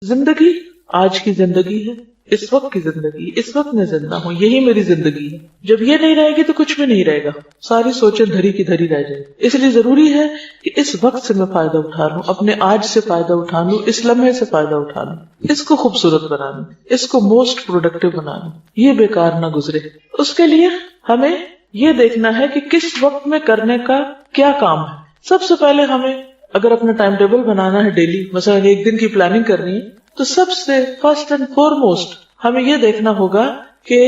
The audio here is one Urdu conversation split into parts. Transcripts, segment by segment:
زندگی آج کی زندگی ہے، اس وقت کی زندگی، اس وقت میں زندہ ہوں، یہی میری زندگی ہے. جب یہ نہیں رہے گی تو کچھ بھی نہیں رہے گا، ساری سوچیں دھری کی دھری رہ جائے. اس لیے ضروری ہے کہ اس وقت سے میں فائدہ اٹھا لوں، اپنے آج سے فائدہ اٹھا لوں، اس لمحے سے فائدہ اٹھا لوں، اس کو خوبصورت بنا لوں، اس کو موسٹ پروڈکٹیو بنا لوں، یہ بیکار نہ گزرے. اس کے لیے ہمیں یہ دیکھنا ہے کہ کس وقت میں کرنے کا کیا کام ہے. سب سے پہلے ہمیں اگر اپنا ٹائم ٹیبل بنانا ہے ڈیلی، مثلا ایک دن کی پلاننگ کرنی ہے، تو سب سے فرسٹ اینڈ فارموسٹ ہمیں یہ دیکھنا ہوگا کہ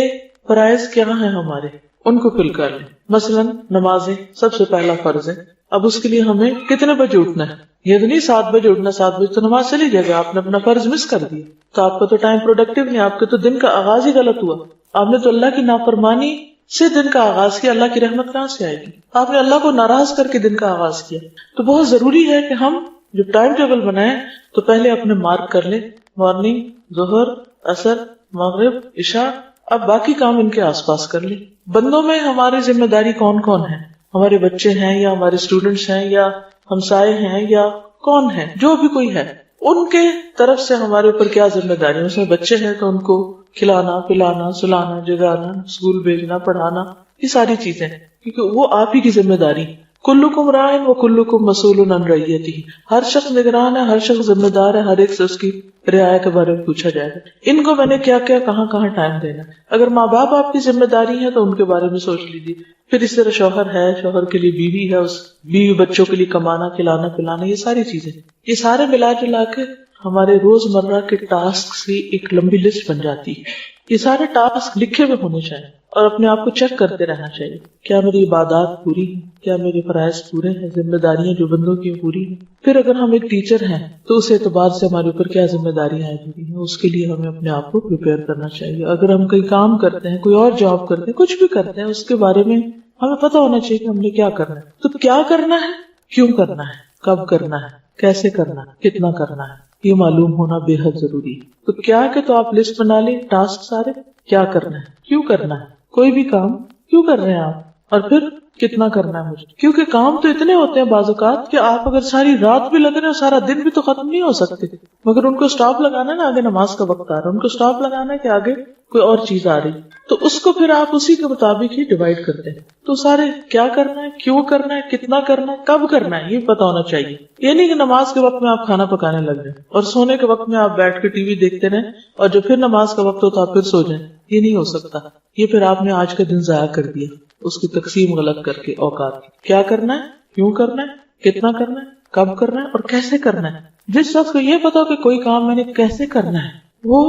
فرائض کیا ہیں ہمارے، ان کو فل کر لیں. مثلا نمازیں سب سے پہلا فرض ہے. اب اس کے لیے ہمیں کتنے بجے اٹھنا ہے؟ یہ تو نہیں 7 بجے اٹھنا، 7 بجے تو نماز چلی جائے گا، آپ نے اپنا فرض مس کر دیا تو آپ کا تو ٹائم پروڈکٹیو نہیں، آپ کے تو دن کا آغاز ہی غلط ہوا. آپ نے تو اللہ کی نافرمانی سے دن کا آغاز کیا، اللہ کی رحمت کہاں سے آئے گی؟ آپ نے اللہ کو ناراض کر کے دن کا آغاز کیا. تو بہت ضروری ہے کہ ہم جب ٹائم ٹیبل بنائیں تو پہلے اپنے مارک کر لیں، مارننگ، ظہر، عصر، مغرب، عشاء. اب باقی کام ان کے آس پاس کر لیں. بندوں میں ہماری ذمہ داری کون کون ہے؟ ہمارے بچے ہیں یا ہمارے اسٹوڈنٹس ہیں یا ہمسائے ہیں یا کون ہیں، جو بھی کوئی ہے ان کے طرف سے ہمارے اوپر کیا ذمہ داری. اس میں بچے ہیں تو ان کو کھلانا، پلانا، سلانا، جگانا، اسکول بھیجنا، پڑھانا، یہ ساری چیزیں کیونکہ وہ آپ ہی کی ذمہ داری. کلکم راعٍ وکلکم مسئول عن رعیتہ، ہر شخص نگران ہے، ہر شخص ذمہ دار ہے، ہر ایک سے اس کی رعایا کے بارے میں پوچھا جائے گا. ان کو میں نے کیا کیا کہاں کہاں ٹائم دینا. اگر ماں باپ آپ کی ذمہ داری ہے تو ان کے بارے میں سوچ لیجیے. پھر اس طرح شوہر ہے، شوہر کے لیے بیوی ہے، اس بیوی بچوں کے لیے کمانا، کھلانا، پلانا، یہ ساری چیزیں، یہ سارے ملا جلا کے ہمارے روزمرہ کے ٹاسک کی ایک لمبی لسٹ بن جاتی ہے. یہ سارے ٹاسک لکھے ہوئے ہونے چاہیے اور اپنے آپ کو چیک کرتے رہنا چاہیے. کیا میری عبادات پوری ہیں؟ کیا میرے فرائض پورے ہیں؟ ذمہ داریاں جو بندوں کی پوری ہیں؟ پھر اگر ہم ایک ٹیچر ہیں تو اس اعتبار سے ہمارے اوپر کیا ذمہ داریاں آئی ہیں، اس کے لیے ہمیں اپنے آپ کو پریپیئر کرنا چاہیے. اگر ہم کوئی کام کرتے ہیں، کوئی اور جاب کرتے ہیں، کچھ بھی کرتے ہیں، اس کے بارے میں ہمیں پتہ ہونا چاہیے کہ ہم نے کیا کرنا ہے. تو کیا کرنا ہے، کیوں کرنا ہے، کب کرنا ہے، کیسے کرنا ہے، کتنا کرنا ہے، یہ معلوم ہونا بے حد ضروری ہے. تو کیا کہ تو آپ لسٹ بنا لیں ٹاسک سارے، کیا کرنا ہے، کیوں کرنا ہے، کوئی بھی کام کیوں کر رہے ہیں آپ، اور پھر کتنا کرنا ہے مجھے. کیونکہ کام تو اتنے ہوتے ہیں بعض اوقات کہ آپ اگر ساری رات بھی لگ رہے ہیں، سارا دن بھی تو ختم نہیں ہو سکتے، مگر ان کو سٹاپ لگانا ہے نا، آگے نماز کا وقت آ رہا ہے، ان کو سٹاپ لگانا ہے کہ آگے کوئی اور چیز آ رہی، تو اس کو پھر آپ اسی کے مطابق ہی ڈیوائڈ کرتے ہیں. تو سارے کیا کرنا ہے، کیوں کرنا ہے، کتنا کرنا ہے، کب کرنا ہے، یہ پتا ہونا چاہیے. یہ نہیں کہ نماز کے وقت میں آپ کھانا پکانے لگ جائیں اور سونے کے وقت میں آپ بیٹھ کے ٹی وی دیکھتے رہیں اور جب پھر نماز کا وقت ہو تو آپ پھر سو جائیں. یہ نہیں ہو سکتا. یہ پھر آپ نے آج کا دن ضائع کر دیا اس کی تقسیم غلط کر کے اوقات. کیا کرنا ہے، کیوں کرنا ہے، کتنا کرنا ہے، کب کرنا ہے اور کیسے کرنا ہے. جس شخص کو یہ پتا ہو کہ کوئی کام میں نے کیسے کرنا ہے، وہ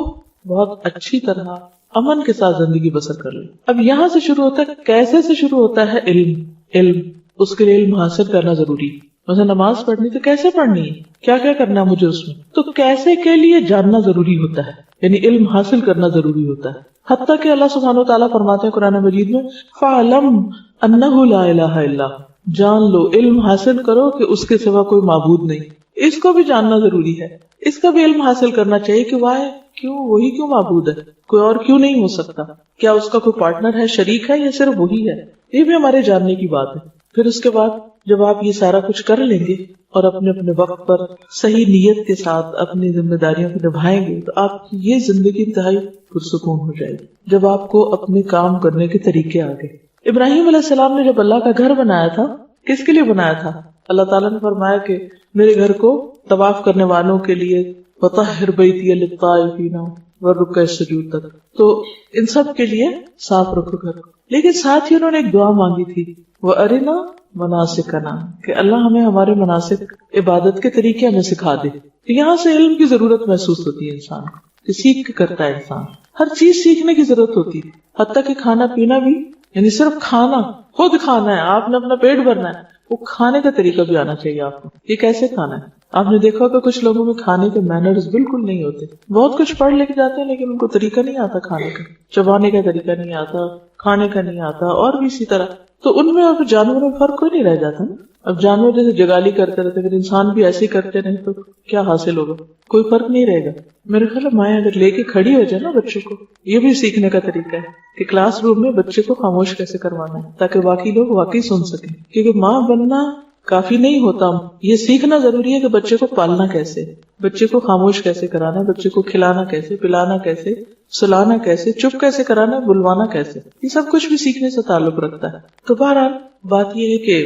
بہت اچھی طرح امن کے ساتھ زندگی بسر کر لے. اب یہاں سے شروع ہوتا ہے، کیسے سے شروع ہوتا ہے علم. اس کے لیے علم حاصل کرنا ضروری ہے. مثلا نماز پڑھنی تو کیسے پڑھنی ہے، کیا کیا کرنا ہے مجھے اس میں، تو کیسے کے لیے جاننا ضروری ہوتا ہے، یعنی علم حاصل کرنا ضروری ہوتا ہے. حتیٰ کہ اللہ سبحانہ وتعالیٰ فرماتے ہیں قرآن مجید میں فَاعْلَمْ أَنَّهُ لَا إِلَهَ إِلَّا هُوَ، جان لو، علم حاصل کرو کہ اس کے سوا کوئی معبود نہیں. اس کو بھی جاننا ضروری ہے، اس کا بھی علم حاصل کرنا چاہیے کہ واہ کیوں، وہی کیوں معبود ہے، کوئی اور کیوں نہیں ہو سکتا. کیا اس کا کوئی پارٹنر ہے، شریک ہے، یا صرف وہی ہے. یہ بھی ہمارے جاننے کی بات ہے. پھر اس کے بعد جب آپ یہ سارا کچھ کر لیں گے اور اپنے اپنے وقت پر صحیح نیت کے ساتھ اپنی ذمہ داریوں کو نبھائیں گے تو آپ کی یہ زندگی انتہائی پرسکون ہو جائے گی جب آپ کو اپنے کام کرنے کے طریقے آ گئے. ابراہیم علیہ السلام نے جب اللہ کا گھر بنایا تھا، کس کے لیے بنایا تھا؟ اللہ تعالیٰ نے فرمایا کہ میرے گھر کو طواف کرنے والوں کے لیے وطہر بیتی للطائفین والرکع السجود تک، تو ان سب کے لیے صاف رکھو گھر. لیکن ساتھ ہی انہوں نے ایک دعا مانگی تھی، وَأَرِنَا مَنَاسِكَنَا، کہ اللہ ہمیں ہمارے مناسک عبادت کے طریقے ہمیں سکھا دے. یہاں سے علم کی ضرورت محسوس ہوتی ہے انسان کو کہ سیکھ کے کرتا ہے انسان، ہر چیز سیکھنے کی ضرورت ہوتی ہے، حتیٰ کہ کھانا پینا بھی، یعنی صرف کھانا، خود کھانا ہے، آپ نے اپنا پیٹ بھرنا ہے، وہ کھانے کا طریقہ بھی آنا چاہیے آپ کو، یہ کیسے کھانا ہے. آپ نے دیکھا کہ کچھ لوگوں میں کھانے کے مینرز بالکل نہیں ہوتے، بہت کچھ پڑھ لے کے جاتے ہیں لیکن ان کو طریقہ نہیں آتا کھانے کا، چبانے کا طریقہ نہیں آتا، کھانے کا نہیں آتا، اور بھی اسی طرح. تو ان میں اور جانوروں میں فرق کوئی نہیں رہ جاتا نا. اب جانور جیسے جگالی کرتے رہتے، اگر انسان بھی ایسے کرتے رہے تو کیا حاصل ہوگا، کوئی فرق نہیں رہے گا. میرے خیال ہے مائیں اگر لے کے کھڑی ہو جائے نا بچوں کو، یہ بھی سیکھنے کا طریقہ ہے کہ کلاس روم میں بچے کو خاموش کیسے کروانا ہے تاکہ باقی لوگ واقعی سن سکیں. کیونکہ ماں بننا کافی نہیں ہوتا. یہ سیکھنا ضروری ہے کہ بچے کو پالنا کیسے، بچے کو خاموش کیسے کرانا ہے، بچے کو کھلانا کیسے، پلانا کیسے، سلانا کیسے، چپ کیسے کرانا ہے، بلوانا کیسے، یہ سب کچھ بھی سیکھنے سے تعلق رکھتا ہے. تو بہرحال بات یہ ہے کہ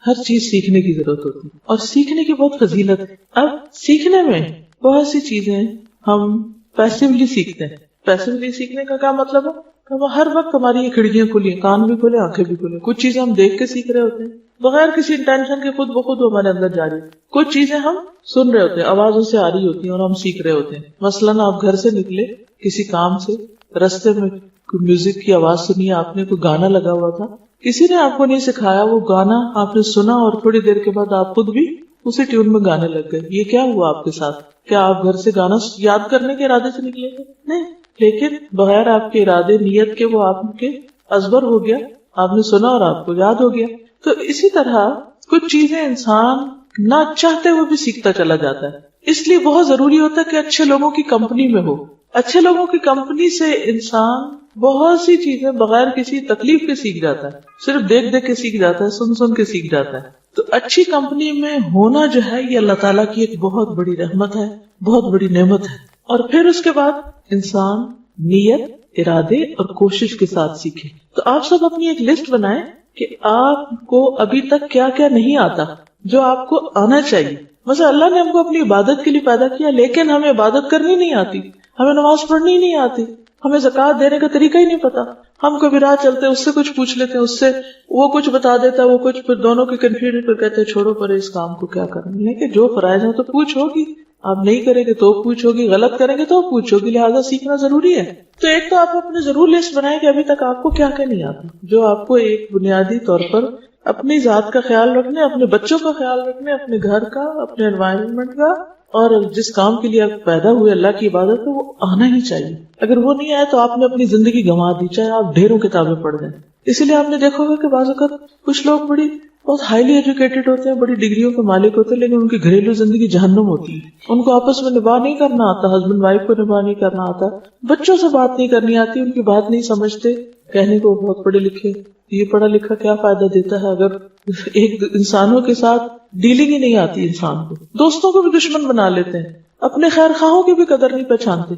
ہر چیز سیکھنے کی ضرورت ہوتی ہے اور سیکھنے کی بہت فضیلت ہے. اب سیکھنے میں بہت سی چیزیں ہم پیسیولی سیکھتے ہیں. پیسیولی سیکھنے کا کیا مطلب ہے کہ وہ ہر وقت ہماری یہ کھڑکیاں کھلی، کان بھی کھلے، آنکھیں بھی کھلے. کچھ چیزیں ہم دیکھ کے سیکھ رہے ہوتے ہیں بغیر کسی انٹینشن کے، خود بخود ہمارے اندر جاری. کچھ چیزیں ہم سن رہے ہوتے ہیں، آوازوں سے آ رہی ہوتی ہیں اور ہم سیکھ رہے ہوتے ہیں. مثلاً آپ گھر سے نکلے کسی کام سے، رستے میں کوئی میوزک کی آواز سنی، آپ نے کوئی گانا لگا ہوا تھا، کسی نے آپ کو نہیں سکھایا، وہ گانا آپ نے سنا اور تھوڑی دیر کے بعد آپ خود بھی اسی ٹیون میں گانے لگ گئے. یہ کیا ہوا آپ کے ساتھ؟ کیا آپ گھر سے گانا یاد کرنے کے ارادے سے نکلے تھے؟ نہیں، لیکن بغیر آپ کے ارادے نیت کے وہ آپ کے ازبر ہو گیا، آپ نے سنا اور آپ کو یاد ہو گیا. تو اسی طرح کچھ چیزیں انسان نہ چاہتے ہوئے بھی سیکھتا چلا جاتا ہے. اس لیے بہت ضروری ہوتا ہے کہ اچھے لوگوں کی کمپنی میں ہو. اچھے لوگوں کی کمپنی سے انسان بہت سی چیزیں بغیر کسی تکلیف کے سیکھ جاتا ہے، صرف دیکھ دیکھ کے سیکھ جاتا ہے، سن سن کے سیکھ جاتا ہے. تو اچھی کمپنی میں ہونا جو ہے یہ اللہ تعالیٰ کی ایک بہت بڑی رحمت ہے، بہت بڑی نعمت ہے. اور پھر اس کے بعد انسان نیت، ارادے اور کوشش کے ساتھ سیکھے. تو آپ سب اپنی ایک لسٹ بنائیں کہ آپ کو ابھی تک کیا کیا نہیں آتا جو آپ کو آنا چاہیے. مثلا اللہ نے ہم کو اپنی عبادت کے لیے پیدا کیا، لیکن ہمیں عبادت کرنی نہیں آتی، ہمیں نماز پڑھنی نہیں آتی، ہمیں زکوٰۃ دینے کا طریقہ ہی نہیں پتا. ہم کبھی راہ چلتے اس سے کچھ پوچھ لیتے ہیں، اس سے وہ کچھ بتا دیتا ہے، وہ کچھ، پھر دونوں کی کنفیوژن پہ کہتے ہیں چھوڑو پر اس کام کو کیا کرنا. لیکن جو فرائض ہے تو پوچھ ہوگی، آپ نہیں کریں گے تو پوچھ ہوگی، غلط کریں گے تو پوچھ ہوگی، لہٰذا سیکھنا ضروری ہے. تو ایک تو آپ اپنے ضرور لسٹ بنائیں کہ ابھی تک آپ کو کیا کیا نہیں آتا، جو آپ کو ایک بنیادی طور پر اپنی ذات کا خیال رکھنے، اپنے بچوں کا خیال رکھنے، اپنے گھر کا، اپنے انوائرمنٹ کا، اور جس کام کے لیے آپ پیدا ہوئے اللہ کی عبادت ہے وہ آنا ہی چاہیے. اگر وہ نہیں آئے تو آپ نے اپنی زندگی گنوا دی، چاہے آپ ڈھیروں کتابیں پڑھ جائیں. اسی لیے آپ نے دیکھا ہوگا کہ بعض اوقات کچھ لوگ بہت ہائیلی ایجوکیٹڈ ہوتے ہیں، بڑی ڈگریوں کے مالک ہوتے ہیں، لیکن ان کی گھریلو زندگی جہنم ہوتی ہے. ان کو آپس میں نباہ نہیں کرنا آتا، ہسبینڈ وائف کو نباہ نہیں کرنا آتا، بچوں سے بات نہیں کرنی آتی، ان کی بات نہیں سمجھتے. کہنے کو بہت پڑھے لکھے، یہ پڑھا لکھا کیا فائدہ دیتا ہے اگر ایک انسانوں کے ساتھ ڈیلنگ ہی نہیں آتی انسان کو. دوستوں کو بھی دشمن بنا لیتے ہیں، اپنے خیر خواہوں کی بھی قدر نہیں پہچانتے،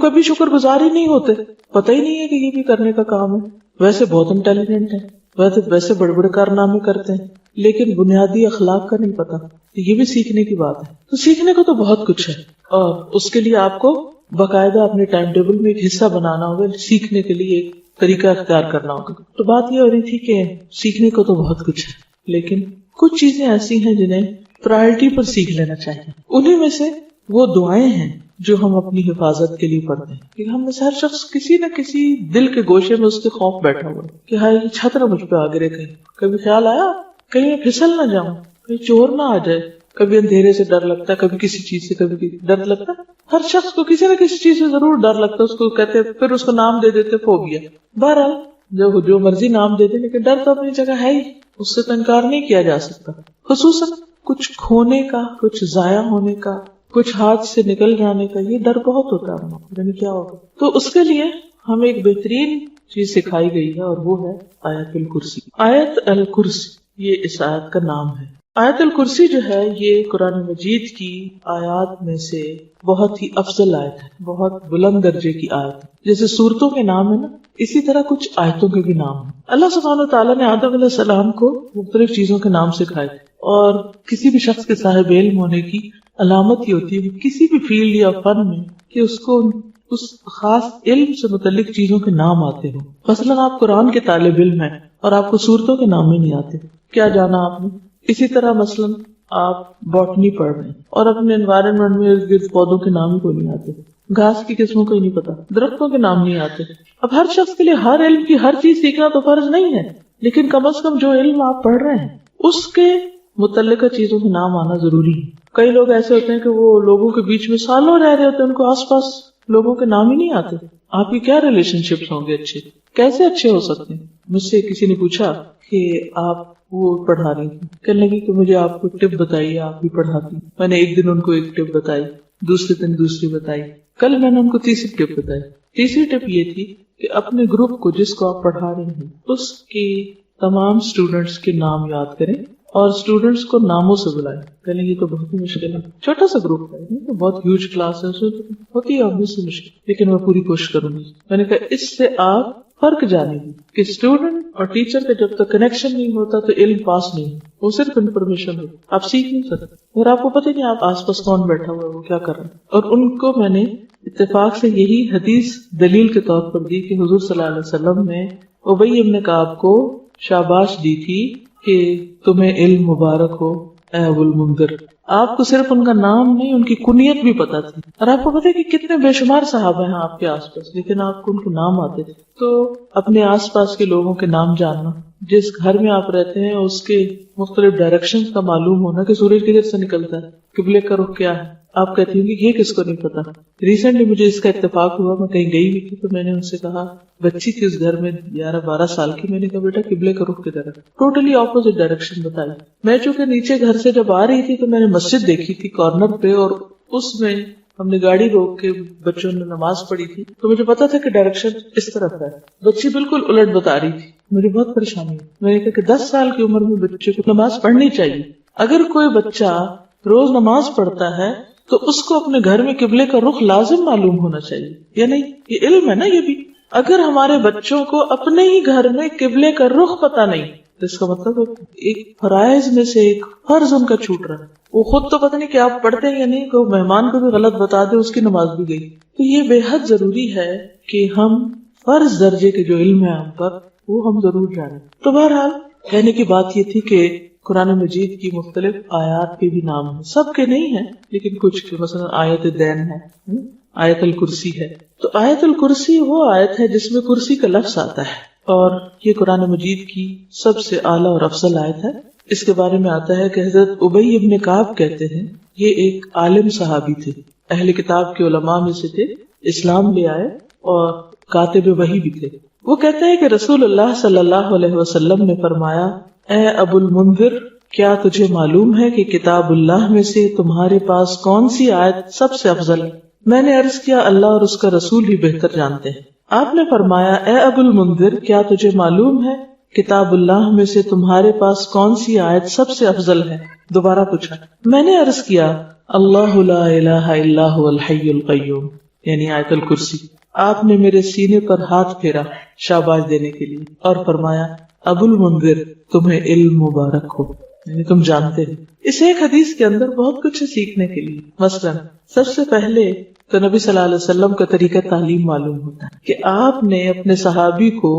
کبھی شکر گزار ہی نہیں ہوتے، پتہ ہی نہیں ہے کہ یہ بھی کرنے کا کام ہے. ویسے بہت انٹیلیجنٹ ہیں، ویسے بڑے بڑے کارنامے کرتے ہیں، لیکن بنیادی اخلاق کا نہیں پتا. یہ بھی سیکھنے کی بات ہے. تو سیکھنے کو تو بہت کچھ ہے، اور اس کے لیے آپ کو باقاعدہ اپنے ٹائم ٹیبل میں ایک حصہ بنانا ہوگا، سیکھنے کے لیے ایک طریقہ اختیار کرنا ہوگا. تو بات یہ ہو رہی تھی کہ سیکھنے کو تو بہت کچھ ہے، لیکن کچھ چیزیں ایسی ہیں جنہیں پرائرٹی پر سیکھ لینا چاہیے. انہیں میں سے وہ دعائیں ہیں جو ہم اپنی حفاظت کے لیے پڑھتے ہیں. کہ ہم میں سے ہر شخص کسی نہ کسی دل کے گوشے میں اس کے خوف بیٹھا ہوا ہے کہ ہائی یہ چھت نہ مجھ پہ آ گرے. کبھی خیال آیا کہیں میں پھسل نہ جاؤں، کہیں چور نہ آ جائے. کبھی اندھیرے سے ڈر لگتا ہے، کبھی کسی چیز سے کبھی ڈر لگتا ہے. ہر شخص کو کسی نہ کسی چیز سے ضرور ڈر لگتا ہے. اس کو کہتے پھر اس کو نام دے دیتے فوبیا. بہرحال جو مرضی نام دے دے، لیکن ڈر تو اپنی جگہ ہے ہی، اس سے تو انکار نہیں کیا جا سکتا. خصوصاً کچھ کھونے کا، کچھ ضائع ہونے کا، کچھ ہاتھ سے نکل جانے کا، یہ ڈر بہت ہوتا ہے. یعنی کیا ہوگا؟ تو اس کے لیے ہمیں ایک بہترین چیز سکھائی گئی ہے، اور وہ ہے آیت الکرسی. آیت الکرسی یہ اس آیت کا نام ہے. آیت الکرسی جو ہے یہ قرآن مجید کی آیات میں سے بہت ہی افضل آیت ہے، بہت بلند درجے کی آیت ہے. جیسے سورتوں کے نام ہے نا، اسی طرح کچھ آیتوں کے بھی نام ہیں. اللہ سبحانہ وتعالیٰ نے آدم علیہ السلام کو مختلف چیزوں کے نام سکھائے تھے، اور کسی بھی شخص کے صاحب علم ہونے کی علامت یہ ہوتی ہے کسی بھی فیلڈ یا فن میں کہ اس کو اس خاص علم سے متعلق چیزوں کے نام آتے ہوں. مثلا آپ قرآن کے طالب علم ہیں اور آپ کو سورتوں کے نام ہی نہیں آتے، کیا جانا آپ نے. اسی طرح مثلا آپ باٹنی پڑھ رہے ہیں اور اپنے انوائرمنٹ میں ارد گرد پودوں کے نام ہی کو نہیں آتے، گھاس کی قسموں کو ہی نہیں پتا، درختوں کے نام نہیں آتے. اب ہر شخص کے لیے ہر علم کی ہر چیز سیکھنا تو فرض نہیں ہے، لیکن کم از کم جو علم آپ پڑھ رہے ہیں اس کے متعلقہ چیزوں کے نام آنا ضروری ہے. کئی لوگ ایسے ہوتے ہیں کہ وہ لوگوں کے بیچ میں سالوں رہ رہے ہوتے ہیں، ان کو آس پاس لوگوں کے نام ہی نہیں آتے. آپ کی کیا ریلیشن شپس ہوں گے اچھے، کیسے اچھے ہو سکتے ہیں. مجھ سے کسی نے پوچھا کہ آپ وہ پڑھا رہی تھی، کہنے لگی کہ مجھے آپ کو ٹپ بتائیے، آپ بھی پڑھاتی. میں نے ایک دن ان کو ایک ٹپ بتائی، دوسرے دن دوسری بتائی، کل میں نے ان کو تیسری ٹپ بتائی. تیسری ٹپ یہ تھی کہ اپنے گروپ کو جس کو آپ پڑھا رہے ہیں اس کی تمام اسٹوڈینٹس کے نام یاد کریں اور اسٹوڈینٹس کو ناموں سے بلائیں. کہنے یہ تو بہت ہی مشکل ہے, چھوٹا سا گروپ ہے, یہ تو بہت ہیوج کلاس ہے, اس میں تو ہوتی ہے obviously مشکل, لیکن میں پوری کوشش کروں گی. میں نے کہا اس سے آپ فرق جانیں گے کہ اسٹوڈنٹ اور ٹیچر کا جب تک کنیکشن نہیں ہوتا تو علم پاس نہیں, وہ صرف انفارمیشن ہو, آپ سیکھ نہیں سکتے اور آپ کو پتہ نہیں آپ آس پاس کون بیٹھا ہوا ہے, وہ کیا کر رہا ہے. اور ان کو میں نے اتفاق سے یہی حدیث دلیل کے طور پر دی کہ حضور صلی اللہ علیہ وسلم نے ابی ابن کعب کو شاباش دی تھی کہ تمہیں علم مبارک ہو اے ابو المنذر. آپ کو صرف ان کا نام نہیں, ان کی کنیت بھی پتا تھی. اور آپ کو پتا ہے کہ کتنے بے شمار صحابہ ہیں آپ کے آس پاس, لیکن آپ کو ان کے نام آتے تھے. تو اپنے آس پاس کے لوگوں کے نام جاننا, جس گھر میں آپ رہتے ہیں اس کے مختلف ڈائریکشن کا معلوم ہونا کہ سورج کدھر سے نکلتا ہے, قبلے کا رخ کیا ہے. آپ کہتی ہوں کہ یہ کس کو نہیں پتا. ریسنٹلی مجھے اس کا اتفاق ہوا, میں کہیں گئی ہوئی تھی تو میں نے ان سے کہا, بچی تھی اس گھر میں 11-12 سال کی, میں نے کہا بیٹا قبلے کا رخ کدھر ہے, ٹوٹلی اپوزٹ ڈائریکشن بتائی. میں چونکہ نیچے گھر سے جب آ رہی تھی تو میں نے مسجد دیکھی تھی کارنر پہ, اور اس میں ہم نے گاڑی روک کے بچوں نے نماز پڑھی تھی, تو مجھے پتا تھا کہ ڈائریکشن اس طرف ہے. بچی بالکل الٹ بتا رہی تھی, مجھے بہت پریشانی ہوئی. میں نے کہا کہ 10 سال کی عمر میں بچے کو نماز پڑھنی چاہیے. اگر کوئی بچہ روز نماز پڑھتا ہے تو اس کو اپنے گھر میں قبلے کا رخ لازم معلوم ہونا چاہیے, یا نہیں؟ یہ علم ہے نا یہ بھی. اگر ہمارے بچوں کو اپنے ہی گھر میں قبلے کا رخ پتا نہیں تو اس کا مطلب ایک فرائض میں سے ایک فرض ان کا چھوٹ رہا ہے. وہ خود تو پتہ نہیں کہ آپ پڑھتے ہیں یا نہیں, کہ مہمان کو بھی غلط بتا دے اس کی نماز بھی گئی. تو یہ بے حد ضروری ہے کہ ہم فرض درجے کے جو علم ہے ہم پر وہ ہم ضرور جانیں. تو بہرحال کہنے کی بات یہ تھی کہ قرآن مجید کی مختلف آیات کے بھی نام ہیں, سب کے نہیں ہیں لیکن کچھ کے, مثلا آیت دین ہے, آیت الکرسی ہے. تو آیت الکرسی وہ آیت ہے جس میں کرسی کا لفظ آتا ہے, اور یہ قرآن مجید کی سب سے اعلیٰ اور افضل آیت ہے. اس کے بارے میں آتا ہے کہ حضرت ابی ابن کعب کہتے ہیں, یہ ایک عالم صحابی تھے, اہل کتاب کے علماء میں سے تھے, اسلام لے آئے اور کاتب وحی بھی تھے. وہ کہتے ہیں کہ رسول اللہ صلی اللہ علیہ وسلم نے فرمایا, اے ابو المنذر, کیا تجھے معلوم ہے کہ کتاب اللہ میں سے تمہارے پاس کون سی آیت سب سے افضل ہے؟ میں نے عرض کیا, اللہ اور اس کا رسول ہی بہتر جانتے ہیں. آپ نے فرمایا, اے ابو المنذر, کیا تجھے معلوم ہے کتاب اللہ میں سے تمہارے پاس کون سی آیت سب سے افضل ہے؟ دوبارہ پوچھا. میں نے عرض کیا, اللہ لا الہ الا هو الحی القیوم, یعنی آیت الکرسی. آپ نے میرے سینے پر ہاتھ پھیرا شاباش دینے کے لیے اور فرمایا, ابو المنذر, تمہیں علم مبارک ہو, یعنی تم جانتے ہیں. اس ایک حدیث کے اندر بہت کچھ ہے سیکھنے کے لیے. مثلا سب سے پہلے تو نبی صلی اللہ علیہ وسلم کا طریقہ تعلیم معلوم ہوتا ہے کہ آپ نے اپنے صحابی کو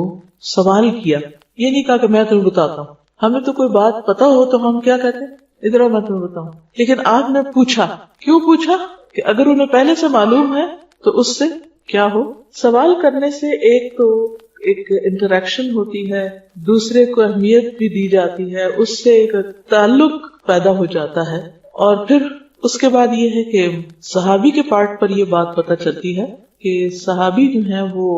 سوال کیا, یہ نہیں کہا کہ میں تمہیں بتاتا ہوں. ہمیں تو کوئی بات پتا ہو تو ہم کیا کہتے ہیں, ادھر میں تمہیں بتاؤں. لیکن آپ نے پوچھا. کیوں پوچھا؟ کہ اگر انہیں پہلے سے معلوم ہے تو اس سے کیا ہو. سوال کرنے سے ایک تو ایک انٹریکشن ہوتی ہے, دوسرے کو اہمیت بھی دی جاتی ہے, اس سے ایک تعلق پیدا ہو جاتا ہے. اور پھر اس کے بعد یہ ہے کہ صحابی کے پارٹ پر یہ بات پتہ چلتی ہے کہ صحابی جو ہیں وہ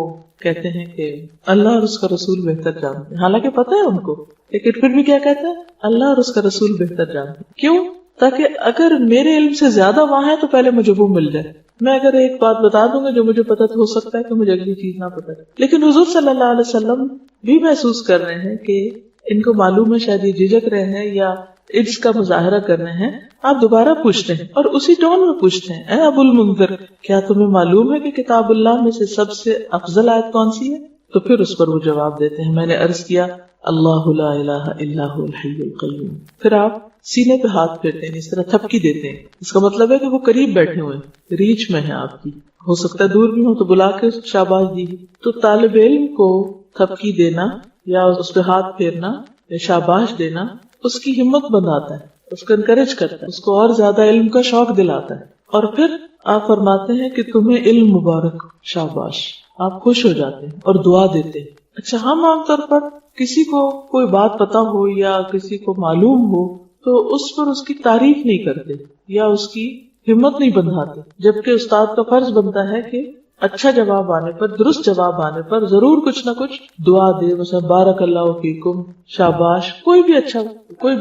کہتے ہیں کہ اللہ اور اس کا رسول بہتر جانتے ہیں. حالانکہ پتہ ہے ان کو, لیکن پھر بھی کیا کہتے ہیں, اللہ اور اس کا رسول بہتر جانتے ہیں. کیوں؟ تاکہ اگر میرے علم سے زیادہ وہاں ہے تو پہلے مجھے وہ مل جائے. میں اگر ایک بات بتا دوں گا جو مجھے پتا تو ہو سکتا ہے کہ مجھے اگلی چیز نہ پتا. لیکن حضور صلی اللہ علیہ وسلم بھی محسوس کر رہے ہیں کہ ان کو معلوم ہے, شاید یہ جھجک رہے ہیں یا عجز کا مظاہرہ کر رہے ہیں. آپ دوبارہ پوچھتے ہیں اور اسی ٹون میں پوچھتے ہیں, اے ابو المنذر, کیا تمہیں معلوم ہے کہ کتاب اللہ میں سے سب سے افضل آیت کون سی ہے؟ تو پھر اس پر وہ جواب دیتے ہیں, میں نے عرض کیا, اللہ لا الہ الا هو الحی القیوم. پھر آپ سینے پہ ہاتھ پھیرتے ہیں, اس طرح تھپکی دیتے ہیں. اس کا مطلب ہے کہ وہ قریب بیٹھے ہوئے ہیں, ریچ میں ہیں آپ کی. ہو سکتا ہے دور بھی ہو تو بلا کے شاباش دی. تو طالب علم کو تھپکی دینا یا اس پہ ہاتھ پھیرنا یا شاباش دینا اس کی ہمت بناتا ہے, اس کو انکریج کرتا ہے, اس کو اور زیادہ علم کا شوق دلاتا ہے. اور پھر آپ فرماتے ہیں کہ تمہیں علم مبارک, شاباش. آپ خوش ہو جاتے ہیں اور دعا دیتے ہیں. اچھا, ہم عام طور پر کسی کو کوئی بات پتا ہو یا کسی کو معلوم ہو تو اس پر اس کی تعریف نہیں کرتے یا اس کی ہمت نہیں بندھاتے, جبکہ استاد کا فرض بنتا ہے کہ اچھا جواب آنے پر, درست جواب آنے پر ضرور کچھ نہ کچھ دعا دے, مثلا بارک اللہ فیکم, شاباش, کوئی بھی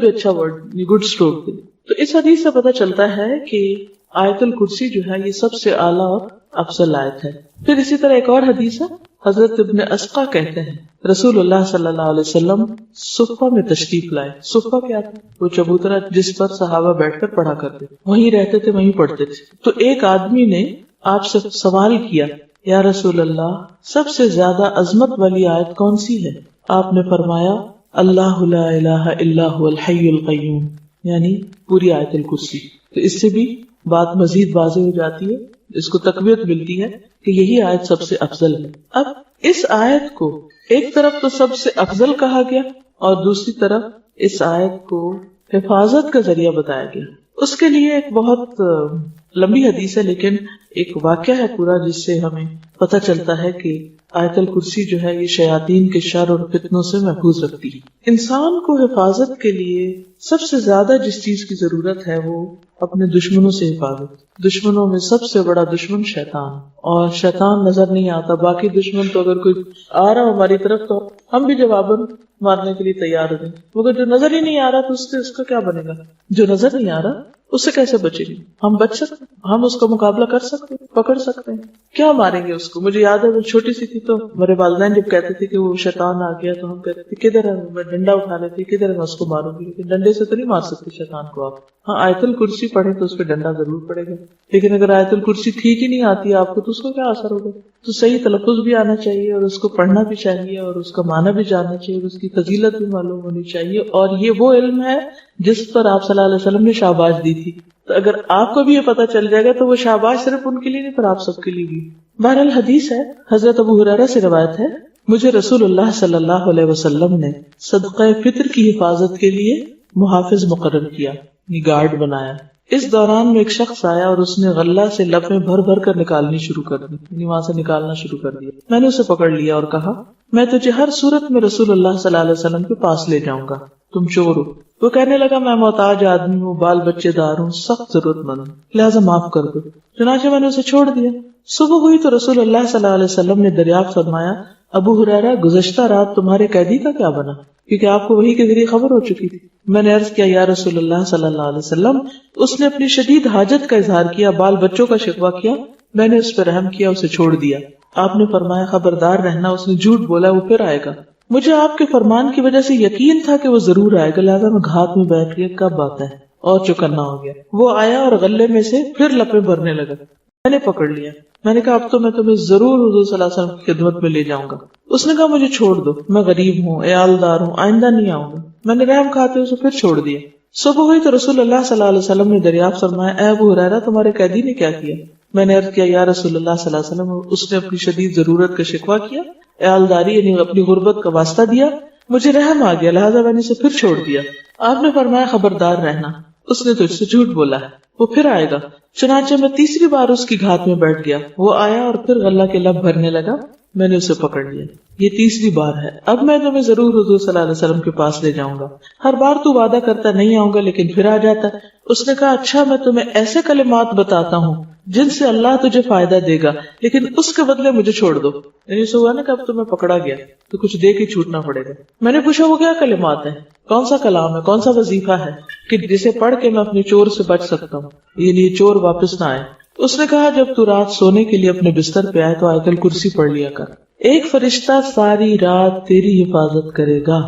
اچھا ورڈ, گڈ اسٹروک دے. تو اس حدیث سے پتہ چلتا ہے کہ آیت الکرسی جو ہے یہ سب سے اعلیٰ اور افضل آیت ہے. پھر اسی طرح ایک اور حدیث ہے, حضرت ابن اسقا کہتے ہیں رسول اللہ صلی اللہ علیہ وسلم صفہ میں تشریف لائے. صفہ کیا تھا؟ وہ چبوترا جس پر صحابہ بیٹھ کر پڑھا کرتے تھے, وہیں رہتے تھے, وہیں پڑھتے تھے. تو ایک آدمی نے آپ سے سوال کیا, یا رسول اللہ سب سے زیادہ عظمت والی آیت کون سی ہے؟ آپ نے فرمایا اللہ لا الہ الا هو الحی القیوم, یعنی پوری آیت الکرسی. تو اس سے بھی بات مزید واضح ہو جاتی ہے, اس کو تقویت ملتی ہے کہ یہی آیت سب سے افضل ہے. اب اس آیت کو ایک طرف تو سب سے افضل کہا گیا اور دوسری طرف اس آیت کو حفاظت کا ذریعہ بتایا گیا. اس کے لیے ایک بہت لمبی حدیث ہے, لیکن ایک واقعہ ہے پورا جس سے ہمیں پتہ چلتا ہے کہ آیت الکرسی جو ہے یہ شیاطین کے شر اور فتنوں سے محفوظ رکھتی ہے. انسان کو حفاظت کے لیے سب سے زیادہ جس چیز کی ضرورت ہے وہ اپنے دشمنوں سے حفاظت. دشمنوں میں سب سے بڑا دشمن شیطان, اور شیطان نظر نہیں آتا. باقی دشمن تو اگر کوئی آ رہا ہماری طرف تو ہم بھی جواباً مارنے کے لیے تیار ہو گئے, مگر جو نظر ہی نہیں آ رہا تو اس کا کیا بنے گا؟ جو نظر نہیں آ رہا اس سے کیسے بچیں گے؟ ہم بچ سکتے, ہم اس کا مقابلہ کر سکتے, پکڑ سکتے ہیں, کیا ماریں گے اس کو؟ مجھے یاد ہے وہ چھوٹی سی تھی تو میرے والدین جب کہتے تھے کہ وہ شیطان آ گیا تو ہم کہتے تھے کدھر ہے, میں ڈنڈا اٹھا لیتی, کدھر ہے میں اس کو ماروں گی. لیکن ڈنڈے سے تو نہیں مار سکتے شیطان کو آپ. ہاں آیت الکرسی پڑھیں تو اس پہ ڈنڈا ضرور پڑے گا, لیکن اگر آیت الکرسی ٹھیک ہی نہیں آتی آپ کو تو اس کو کیا اثر ہوگا؟ تو صحیح تلفظ بھی آنا چاہیے اور اس کو پڑھنا بھی چاہیے اور اس کا معنی بھی جاننا چاہیے اور اس کی فضیلت بھی معلوم ہونی چاہیے. اور یہ وہ علم ہے جس پر آپ صلی اللہ علیہ وسلم نے شاباش دی تھی. تو اگر آپ کو بھی یہ پتہ چل جائے گا تو وہ شاباش صرف ان کے لیے نہیں پر آپ سب کے لیے بھی. بہرحال حدیث ہے, حضرت ابو ہریرہ سے روایت ہے, مجھے رسول اللہ صلی اللہ علیہ وسلم نے صدقہ فطر کی حفاظت کے لیے محافظ مقرر کیا, گارڈ بنایا. اس دوران میں ایک شخص آیا اور اس نے غلہ سے لپیں بھر بھر کر نکالنی شروع کر دی, یعنی وہاں سے نکالنا شروع کر دیا. میں نے اسے پکڑ لیا اور کہا میں تجھے ہر صورت میں رسول اللہ صلی اللہ علیہ وسلم کے پاس لے جاؤں گا, تم چور ہو. وہ کہنے لگا میں محتاج آدمی ہوں, بال بچے دار ہوں, سخت ضرورت مند ہوں, لہٰذا معاف کر دو. چنانچہ میں نے اسے چھوڑ دیا. صبح ہوئی تو رسول اللہ صلی اللہ علیہ وسلم نے دریافت فرمایا ابو ہریرہ گزشتہ رات تمہارے قیدی کا کیا بنا؟ کیونکہ آپ کو وحی کے ذریعے خبر ہو چکی تھی. میں نے عرض کیا یا رسول اللہ صلی اللہ علیہ وسلم اس نے اپنی شدید حاجت کا اظہار کیا, بال بچوں کا شکوہ کیا, میں نے اس پر رحم کیا, اسے چھوڑ دیا. آپ نے فرمایا خبردار رہنا, اس نے جھوٹ بولا, وہ پھر آئے گا. مجھے آپ کے فرمان کی وجہ سے یقین تھا کہ وہ ضرور آئے گا, لہٰذا میں گھات میں بیٹھ گیا, کب آتا ہے, اور چوکنا ہو گیا. وہ آیا اور غلے میں سے پھر لپیں بھرنے لگا. میں نے پکڑ لیا, میں نے کہا اب تو میں تمہیں ضرور حضور صلی اللہ علیہ وسلم کی خدمت میں لے جاؤں گا. اس نے کہا مجھے چھوڑ دو, میں غریب ہوں, عیالدار ہوں, آئندہ نہیں آؤں گا. میں نے رحم کھاتے اسے پھر چھوڑ دیا. صبح ہوئی تو رسول اللہ صلی اللہ علیہ وسلم نے دریافت فرمایا اے ابو ہریرہ تمہارے قیدی نے کیا کیا؟ میں نے عرض کیا یا رسول اللہ صلی اللہ علیہ وسلم اس نے اپنی شدید ضرورت کا شکوہ کیا, عیالداری یعنی اپنی غربت کا واسطہ دیا, مجھے رحم آ گیا, لہٰذا میں نے اسے پھر چھوڑ دیا. آپ نے فرمایا خبردار رہنا, اس نے تجھ سے جھوٹ بولا ہے, وہ پھر آئے گا. چنانچہ میں تیسری بار اس کی گھات میں بیٹھ گیا, وہ آیا اور پھر غلہ کے لب بھرنے لگا, میں نے اسے پکڑ لیا. یہ تیسری بار ہے, اب میں تمہیں ضرور حضور صلی اللہ علیہ وسلم کے پاس لے جاؤں گا. ہر بار تو وعدہ کرتا نہیں آؤں گا لیکن پھر آ جاتا. اس نے کہا اچھا میں تمہیں ایسے کلمات بتاتا ہوں جن سے اللہ تجھے فائدہ دے گا, لیکن اس کے بدلے مجھے چھوڑ دو. یعنی اسے ہوا نا کہ اب تمہیں پکڑا گیا تو کچھ دے کے چھوٹنا پڑے گا. میں نے پوچھا وہ کیا کلمات ہیں, کون سا کلام ہے, کون سا وظیفہ ہے کہ جسے پڑھ کے میں اپنے چور سے بچ سکتا ہوں, یعنی چور واپس نہ آئے. اس نے کہا جب تو رات سونے کے لیے اپنے بستر پہ آئے تو آیت الکرسی پڑھ لیا کر. ایک فرشتہ ساری رات تیری حفاظت کرے گا,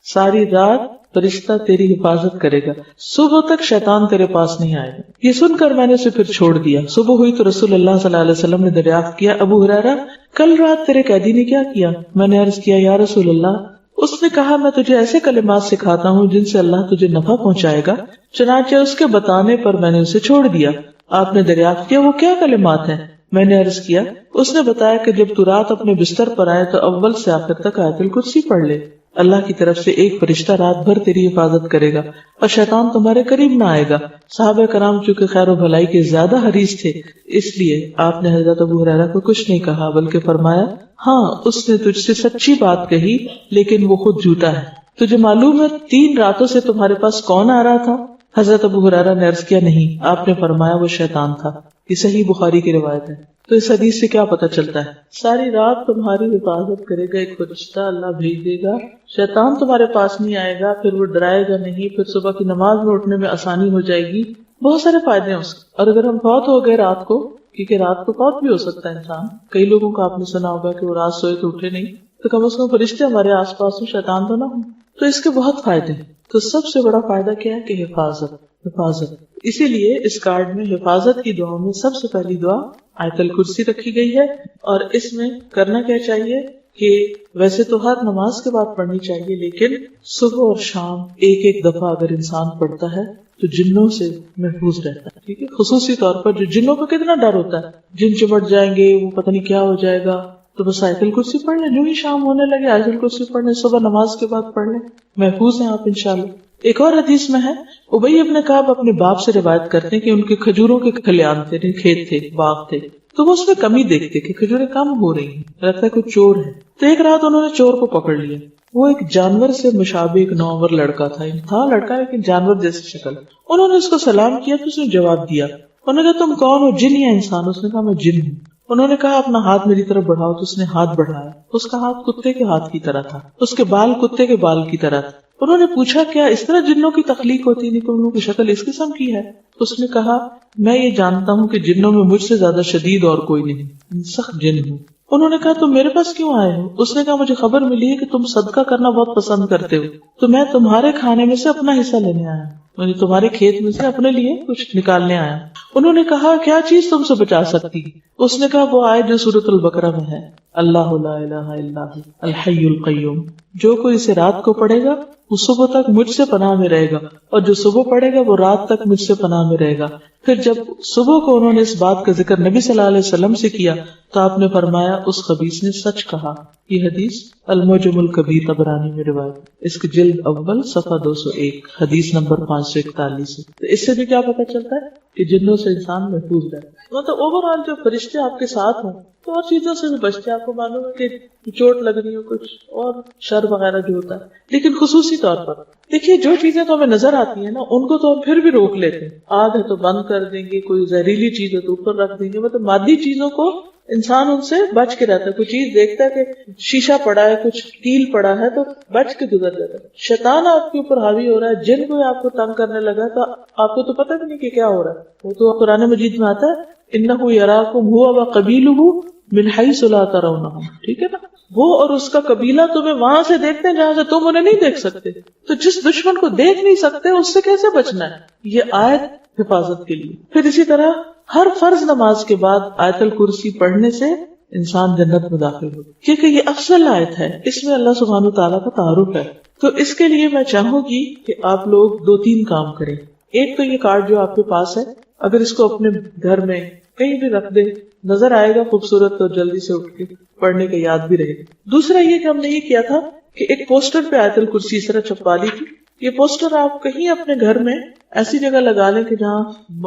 ساری رات فرشتہ تیری حفاظت کرے گا, صبح تک شیطان تیرے پاس نہیں آئے گا. یہ سن کر میں نے اسے پھر چھوڑ دیا. صبح ہوئی تو رسول اللہ صلی اللہ علیہ وسلم نے دریافت کیا ابو ہریرہ کل رات تیرے قیدی نے کیا کیا؟ میں نے عرض کیا یا رسول اللہ اس نے کہا میں تجھے ایسے کلمات سکھاتا ہوں جن سے اللہ تجھے نفع پہنچائے گا. چنانچہ اس کے بتانے پر میں نے اسے چھوڑ دیا. آپ نے دریافت کیا وہ کیا کلمات ہیں؟ میں نے عرض کیا. اس نے بتایا کہ جب تو رات اپنے بستر پر آئے تو اول سے آخر تک آیت الکرسی پڑھ لے. اللہ کی طرف سے ایک فرشتہ رات بھر تیری حفاظت کرے گا اور شیطان تمہارے قریب نہ آئے گا. صحابہ کرام چونکہ خیر و بھلائی کے زیادہ حریص تھے اس لیے آپ نے حضرت ابو ہریرہ کو کچھ نہیں کہا بلکہ فرمایا ہاں اس نے تجھ سے سچی بات کہی لیکن وہ خود جھوٹا ہے. تجھے معلوم ہے 3 راتوں سے تمہارے پاس کون آ رہا تھا؟ حضرت ابو ہریرہ نے عرض کیا نہیں. آپ نے فرمایا وہ شیطان تھا. یہ صحیح بخاری کی روایت ہے. تو اس حدیث سے کیا پتہ چلتا ہے؟ ساری رات تمہاری حفاظت کرے گا ایک فرشتہ, اللہ بھیج دے گا, شیطان تمہارے پاس نہیں آئے گا, پھر وہ ڈرائے گا نہیں, پھر صبح کی نماز میں اٹھنے میں آسانی ہو جائے گی. بہت سارے فائدے ہیں اس کے. اور اگر ہم فوت ہو گئے رات کو، کیونکہ رات کو فوت بھی ہو سکتا ہے انسان، کئی لوگوں کو آپ نے سنا ہوگا کہ وہ رات سوئے تو اٹھے نہیں، تو کم از کم فرشتے ہمارے آس پاس میں، شیطان تو نہ ہوں. تو اس کے بہت فائدے ہیں. تو سب سے بڑا فائدہ کیا ہے کہ حفاظت. اسی لیے اس کارڈ میں حفاظت کی دعاؤں میں سب سے پہلی دعا آیت الکرسی رکھی گئی ہے. اور اس میں کرنا کیا چاہیے کہ ویسے تو ہر نماز کے بعد پڑھنی چاہیے، لیکن صبح اور شام ایک دفعہ اگر انسان پڑھتا ہے تو جنوں سے محفوظ رہتا ہے. ٹھیک ہے، خصوصی طور پر جو جنوں کا کتنا ڈر ہوتا ہے، جن چمٹ جائیں گے، وہ پتہ نہیں کیا ہو جائے گا، تو بس آیت الکرسی پڑھ لیں. جو ہی شام ہونے لگے آیت الکرسی پڑھ لیں، صبح نماز کے بعد پڑھ لیں، محفوظ ہیں آپ انشاءاللہ. ایک اور حدیث میں ہے، ابی ابن کعب اپنے باپ سے روایت کرتے ہیں کہ ان کے کھجوروں کے کھلیان تھے، کھیت تھے، باغ تھے، تو وہ اس میں کمی دیکھتے کہ کھجوریں کم ہو رہی ہیں، لگتا ہے کوئی چور ہے. تو ایک رات انہوں نے چور کو پکڑ لیا. وہ ایک جانور سے مشابہ ایک نوآور لڑکا تھا لڑکا لیکن جانور جیسی شکل. انہوں نے اس کو سلام کیا تو اس نے جواب دیا. انہوں نے کہا تم کون ہو، جن یا انسان؟ اس نے کہا میں جن ہوں. انہوں نے کہا اپنا ہاتھ میری طرف بڑھاؤ، تو اس نے ہاتھ بڑھایا. اس کا ہاتھ کتے کے ہاتھ کی طرح تھا، اس کے بال کتے کے بال کی طرح تھا. انہوں نے پوچھا کیا اس طرح جنوں کی تخلیق ہوتی ہے، ان کی شکل اس قسم کی ہے؟ اس نے کہا میں یہ جانتا ہوں کہ جنوں میں مجھ سے زیادہ شدید اور کوئی نہیں، سخت جن ہوں. انہوں نے کہا تم میرے پاس کیوں آئے ہو؟ اس نے کہا مجھے خبر ملی ہے کہ تم صدقہ کرنا بہت پسند کرتے ہو، تو میں تمہارے کھانے میں سے اپنا حصہ لینے آیا، یعنی تمہارے کھیت میں سے اپنے لیے کچھ نکالنے آیا. انہوں نے کہا کیا چیز تم سے بچا سکتی؟ اس نے کہا وہ آیت جو سورۃ البقرہ میں ہے، اللہ لا الہ الا هو الحی القیوم، جو کوئی اسے رات کو پڑھے گا وہ صبح تک مجھ سے پناہ میں رہے گا، اور جو صبح پڑھے گا وہ رات تک مجھ سے پناہ میں رہے گا. پھر جب صبح کو انہوں نے اس بات کا ذکر نبی صلی اللہ علیہ وسلم سے کیا تو آپ نے فرمایا اس خبیث نے سچ کہا. یہ حدیث المعجم الکبیر طبرانی میں روایت، اس کی جلد اول صفحہ 201، حدیث نمبر 541. تو اس سے بھی کیا پتہ چلتا ہے کہ جنوں سے انسان محفوظ رہے. مطلب اوور آل جو فرشتے آپ کے ساتھ ہوں تو اور چیزوں سے بھی بچتے. آپ کو معلوم ہے کہ چوٹ لگ رہی ہو، کچھ اور شر وغیرہ جو ہوتا ہے، لیکن خصوصی طور پر دیکھیے جو چیزیں تو ہمیں نظر آتی ہیں نا ان کو تو ہم پھر بھی روک لیتے ہیں. آگ ہے تو بند کر دیں گے، کوئی زہریلی چیز ہے تو اوپر رکھ دیں گے. مطلب مادی چیزوں کو انسان ان سے بچ کے رہتا ہے. کوئی چیز دیکھتا ہے کہ شیشہ پڑا ہے، کچھ کیل پڑا ہے تو بچ کے گزر جاتا ہے. شیطان آپ کے اوپر حاوی ہو رہا ہے، جن کو آپ کو تنگ کرنے لگا تو آپ کو تو پتہ بھی نہیں کہ کیا ہو رہا ہے. وہ تو قرآن مجید میں آتا ہے انہ یراکم هو وقبیلہ من حیث لا ترونہم. ٹھیک ہے نا، وہ اور اس کا قبیلہ تمہیں وہاں سے دیکھتے ہیں جہاں سے تم انہیں نہیں دیکھ سکتے. تو جس دشمن کو دیکھ نہیں سکتے اس سے کیسے بچنا ہے؟ یہ آیت حفاظت کے لیے. پھر اسی طرح ہر فرض نماز کے بعد آیت الکرسی پڑھنے سے انسان جنت میں داخل ہو، کیونکہ یہ افضل آیت ہے، اس میں اللہ سبحانہ وتعالیٰ کا تعارف ہے. تو اس کے لیے میں چاہوں گی کہ آپ لوگ 2-3 کام کریں. ایک تو یہ کارڈ جو آپ کے پاس ہے، اگر اس کو اپنے گھر میں کہیں بھی رکھ دیں، نظر آئے گا خوبصورت، تو جلدی سے اٹھ کے پڑھنے کا یاد بھی رہے گا. دوسرا یہ کہ ہم نے یہ کیا تھا کہ ایک پوسٹر پہ آیت الکرسی اس طرح چھپا لی تھی. یہ پوسٹر آپ کہیں اپنے گھر میں ایسی جگہ لگا لیں کہ جہاں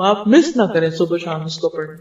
آپ مس نہ کریں صبح شام اس کو پڑھیں.